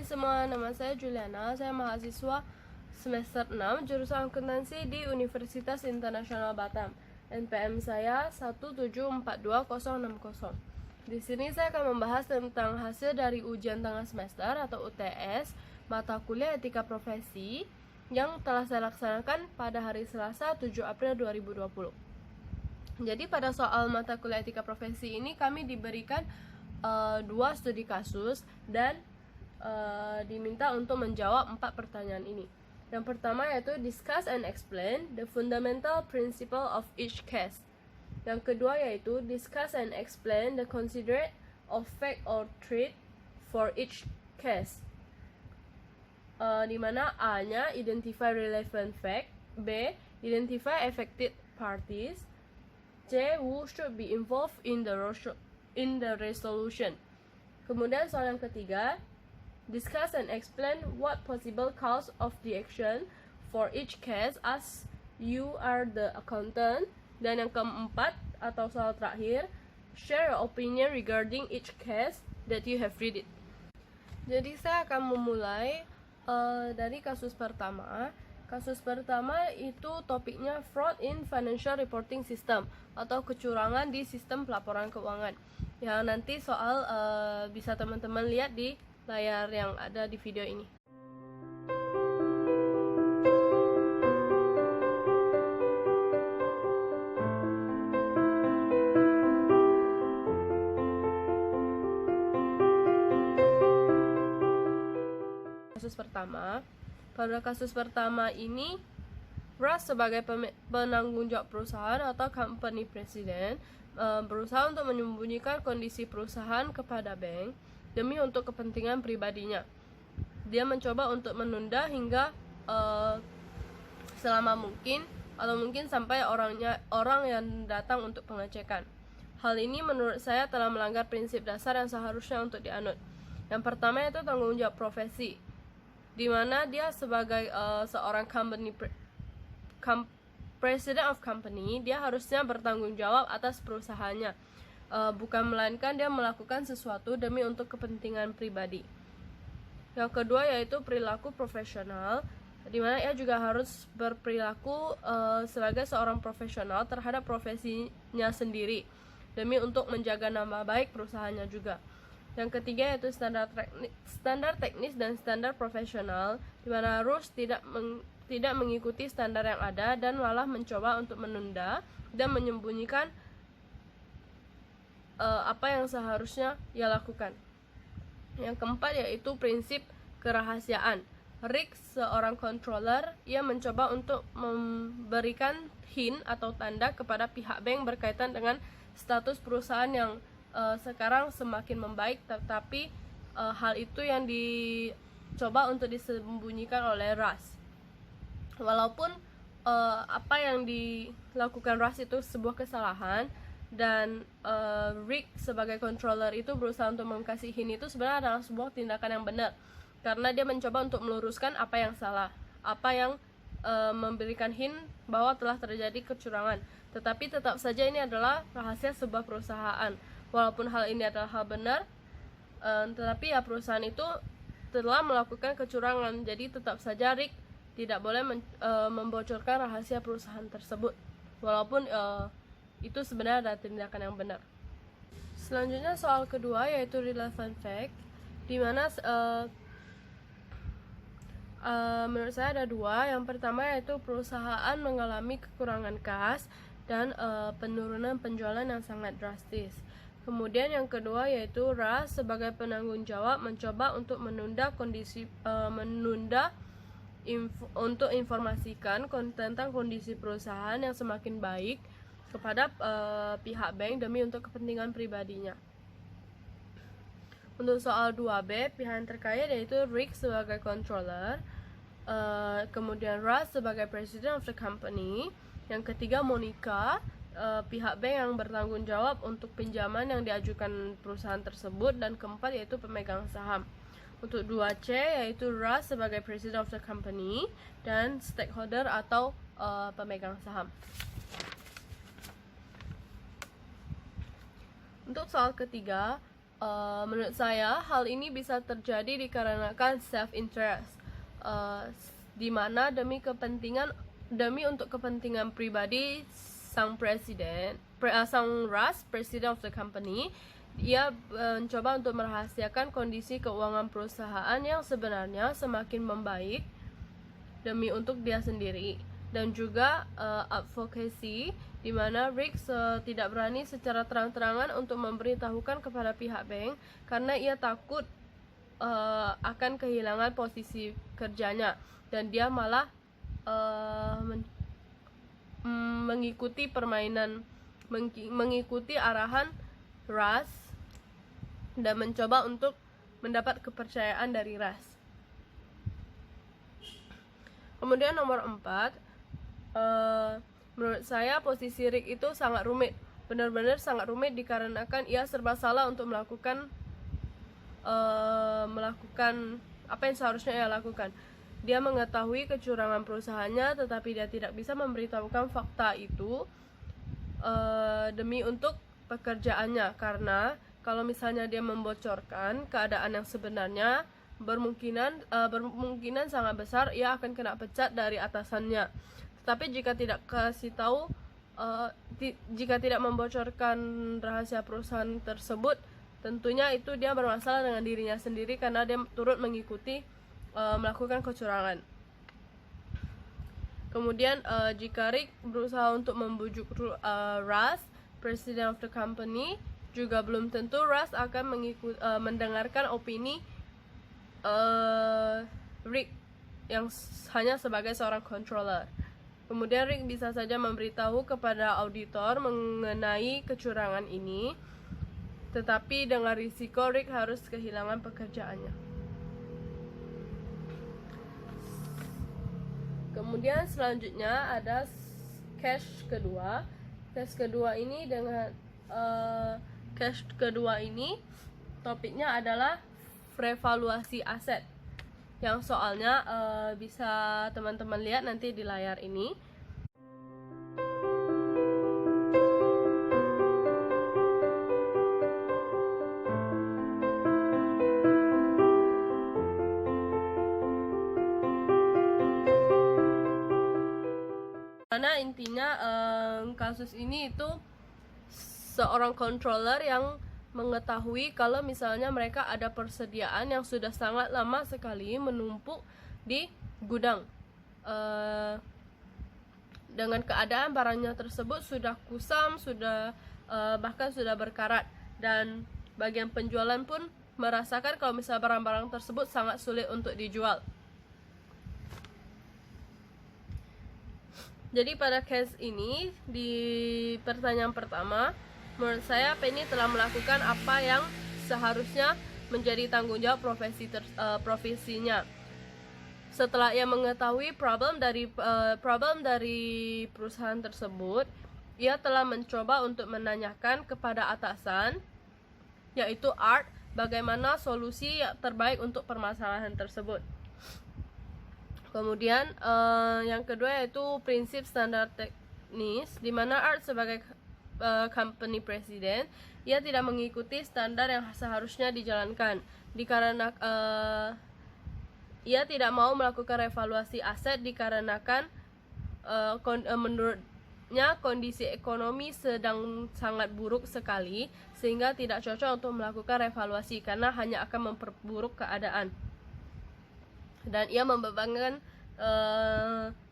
semua, nama saya Juliana. Saya mahasiswa semester 6 jurusan akuntansi di Universitas Internasional Batam. NPM saya 1742060. Di sini saya akan membahas tentang hasil dari ujian tengah semester atau UTS mata kuliah etika profesi yang telah saya laksanakan pada hari Selasa 7 April 2020. Jadi pada soal mata kuliah etika profesi ini kami diberikan 2 studi kasus dan diminta untuk menjawab 4 pertanyaan ini. Yang pertama yaitu discuss and explain the fundamental principle of each case. Yang kedua yaitu discuss and explain the considerate of fact or truth for each case. Di mana A-nya identify relevant fact, B identify affected parties, C who should be involved in the resolution. Kemudian soal yang ketiga, discuss and explain what possible cause of the action for each case as you are the accountant. Dan yang keempat atau soal terakhir, share your opinion regarding each case that you have read it. Jadi saya akan memulai dari kasus pertama. Kasus pertama itu topiknya fraud in financial reporting system atau kecurangan di sistem pelaporan keuangan. Yang nanti soal bisa teman-teman lihat di layar yang ada di video ini. Kasus pertama. Pada kasus pertama ini, Russ sebagai penanggung jawab perusahaan atau company president berusaha untuk menyembunyikan kondisi perusahaan kepada bank demi untuk kepentingan pribadinya. Dia mencoba untuk menunda hingga selama mungkin atau mungkin sampai orang yang datang untuk pengecekan. Hal ini menurut saya telah melanggar prinsip dasar yang seharusnya untuk dianut. Yang pertama itu tanggung jawab profesi, di mana dia sebagai seorang president of company, dia harusnya bertanggung jawab atas perusahaannya. Bukan melainkan dia melakukan sesuatu demi untuk kepentingan pribadi. Yang kedua yaitu perilaku profesional, di mana ia juga harus berperilaku sebagai seorang profesional terhadap profesinya sendiri demi untuk menjaga nama baik perusahaannya juga. Yang ketiga yaitu standar teknis dan standar profesional, di mana Russ tidak mengikuti standar yang ada dan malah mencoba untuk menunda dan menyembunyikan apa yang seharusnya ia lakukan. Yang keempat yaitu prinsip kerahasiaan. Rick, seorang controller, ia mencoba untuk memberikan hint atau tanda kepada pihak bank berkaitan dengan status perusahaan yang sekarang semakin membaik, tetapi hal itu yang dicoba untuk disembunyikan oleh Russ. Walaupun apa yang dilakukan Russ itu sebuah kesalahan, dan Rick sebagai controller itu berusaha untuk mengkasih hint itu sebenarnya adalah sebuah tindakan yang benar, karena dia mencoba untuk meluruskan apa yang salah, apa yang memberikan hint bahwa telah terjadi kecurangan. Tetapi tetap saja ini adalah rahasia sebuah perusahaan. Walaupun hal ini adalah hal benar, tetapi ya perusahaan itu telah melakukan kecurangan. Jadi tetap saja Rick tidak boleh membocorkan rahasia perusahaan tersebut, walaupun itu sebenarnya adalah tindakan yang benar. Selanjutnya soal kedua yaitu relevant fact, di mana menurut saya ada 2. Yang pertama yaitu perusahaan mengalami kekurangan kas dan penurunan penjualan yang sangat drastis. Kemudian yang kedua yaitu Russ sebagai penanggung jawab mencoba untuk untuk informasikan tentang kondisi perusahaan yang semakin baik kepada pihak bank demi untuk kepentingan pribadinya. Untuk soal 2B, pihak yang terkait yaitu Rick sebagai controller, kemudian Russ sebagai president of the company, yang ketiga Monica, pihak bank yang bertanggung jawab untuk pinjaman yang diajukan perusahaan tersebut, dan keempat yaitu pemegang saham. Untuk 2C yaitu Russ sebagai president of the company dan stakeholder atau pemegang saham. Untuk soal ketiga, Menurut saya hal ini bisa terjadi dikarenakan self interest, di mana demi untuk kepentingan pribadi sang president of the company, ia mencoba untuk merahasiakan kondisi keuangan perusahaan yang sebenarnya semakin membaik demi untuk dia sendiri. Dan juga advocacy, di mana Rick tidak berani secara terang-terangan untuk memberitahukan kepada pihak bank karena ia takut akan kehilangan posisi kerjanya, dan dia malah mengikuti arahan Russ dan mencoba untuk mendapat kepercayaan dari Russ. Kemudian nomor 4, menurut saya posisi Rick itu sangat rumit, benar-benar sangat rumit, dikarenakan ia serba salah untuk melakukan apa yang seharusnya ia lakukan. Dia mengetahui kecurangan perusahaannya, tetapi dia tidak bisa memberitahukan fakta itu demi untuk pekerjaannya, karena kalau misalnya dia membocorkan keadaan yang sebenarnya, bermungkinan sangat besar ia akan kena pecat dari atasannya. Tapi jika tidak membocorkan rahasia perusahaan tersebut, tentunya itu dia bermasalah dengan dirinya sendiri karena dia turut mengikuti melakukan kecurangan. Kemudian jika Rick berusaha untuk membujuk Russ, president of the company, juga belum tentu Russ akan mendengarkan opini Rick yang hanya sebagai seorang controller. Kemudian Rick bisa saja memberitahu kepada auditor mengenai kecurangan ini, tetapi dengan risiko Rick harus kehilangan pekerjaannya. Kemudian selanjutnya ada case kedua. Case kedua ini topiknya adalah revaluasi aset, yang soalnya bisa teman-teman lihat nanti di layar ini. Karena intinya kasus ini itu seorang controller yang mengetahui kalau misalnya mereka ada persediaan yang sudah sangat lama sekali menumpuk di gudang, dengan keadaan barangnya tersebut sudah kusam, bahkan sudah berkarat, dan bagian penjualan pun merasakan kalau misalnya barang-barang tersebut sangat sulit untuk dijual. Jadi pada case ini, di pertanyaan pertama, menurut saya Penny telah melakukan apa yang seharusnya menjadi tanggung jawab profesinya. Setelah ia mengetahui problem dari perusahaan tersebut, ia telah mencoba untuk menanyakan kepada atasan, yaitu Art, bagaimana solusi yang terbaik untuk permasalahan tersebut. Kemudian yang kedua yaitu prinsip standar teknis, di mana Art sebagai company president, ia tidak mengikuti standar yang seharusnya dijalankan, dikarenakan ia tidak mau melakukan evaluasi aset dikarenakan menurutnya kondisi ekonomi sedang sangat buruk sekali, sehingga tidak cocok untuk melakukan evaluasi karena hanya akan memperburuk keadaan. Dan ia membebankan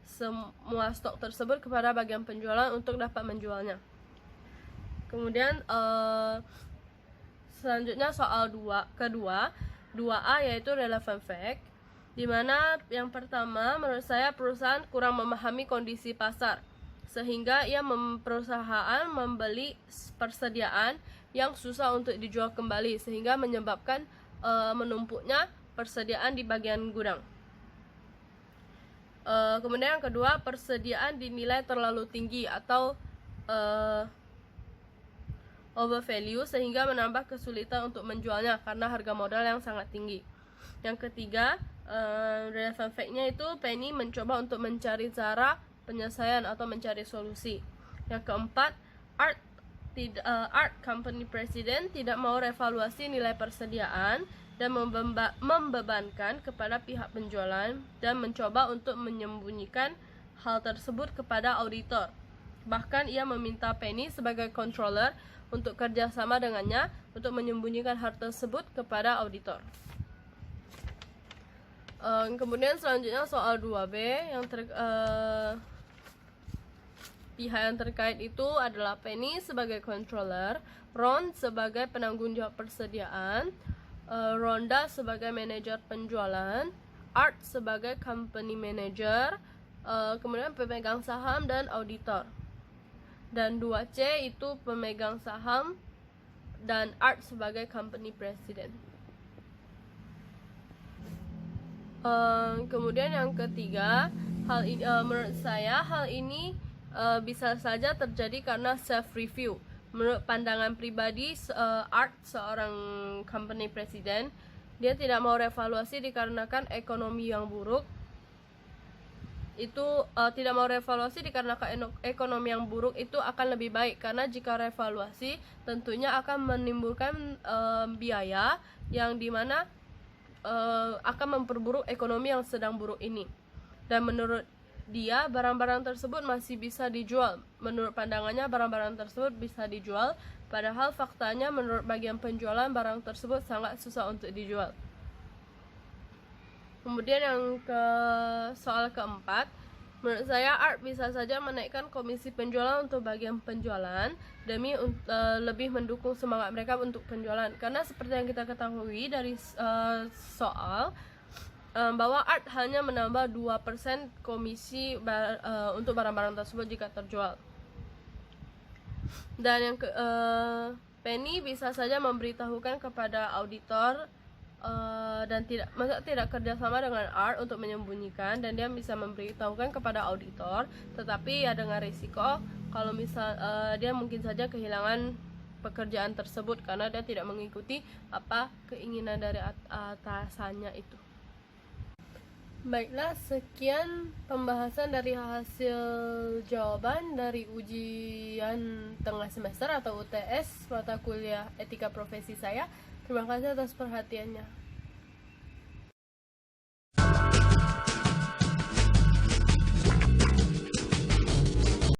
semua stok tersebut kepada bagian penjualan untuk dapat menjualnya. Kemudian selanjutnya soal kedua 2A, yaitu relevant fact, di mana yang pertama, menurut saya perusahaan kurang memahami kondisi pasar, sehingga perusahaan membeli persediaan yang susah untuk dijual kembali, sehingga menyebabkan menumpuknya persediaan di bagian gudang. Kemudian yang kedua, persediaan dinilai terlalu tinggi atau overvalue, sehingga menambah kesulitan untuk menjualnya karena harga modal yang sangat tinggi. Yang ketiga, relevant fact-nya itu Penny mencoba untuk mencari cara penyelesaian atau mencari solusi. Yang keempat, Art Art Company President tidak mau revaluasi nilai persediaan dan membebankan kepada pihak penjualan dan mencoba untuk menyembunyikan hal tersebut kepada auditor. Bahkan ia meminta Penny sebagai controller untuk kerjasama dengannya untuk menyembunyikan hal tersebut kepada auditor. Kemudian selanjutnya soal 2B yang pihak yang terkait itu adalah Penny sebagai controller, Ron sebagai penanggung jawab persediaan, Rhonda sebagai manajer penjualan, Art sebagai company manager, kemudian pemegang saham dan auditor. Dan 2C itu pemegang saham dan Art sebagai company president. Kemudian yang ketiga, menurut saya hal ini bisa saja terjadi karena self-review. Menurut pandangan pribadi, Art seorang company president, dia tidak mau revaluasi dikarenakan ekonomi yang buruk. Tidak mau revaluasi dikarenakan ekonomi yang buruk itu akan lebih baik, karena jika revaluasi tentunya akan menimbulkan biaya yang dimana akan memperburuk ekonomi yang sedang buruk ini. Dan menurut dia, barang-barang tersebut masih bisa dijual. Menurut pandangannya, barang-barang tersebut bisa dijual, padahal faktanya menurut bagian penjualan, barang tersebut sangat susah untuk dijual. Kemudian yang soal keempat, menurut saya Art bisa saja menaikkan komisi penjualan untuk bagian penjualan demi lebih mendukung semangat mereka untuk penjualan. Karena seperti yang kita ketahui dari soal, bahwa Art hanya menambah 2% komisi untuk barang-barang tersebut jika terjual. Dan yang Penny bisa saja memberitahukan kepada auditor dan tidak kerjasama dengan Art untuk menyembunyikan, dan dia bisa memberitahukan kepada auditor, tetapi ya dengan risiko kalau misal dia mungkin saja kehilangan pekerjaan tersebut karena dia tidak mengikuti apa keinginan dari atasannya itu. Baiklah, sekian pembahasan dari hasil jawaban dari ujian tengah semester atau UTS mata kuliah etika profesi saya. Terima kasih atas perhatiannya.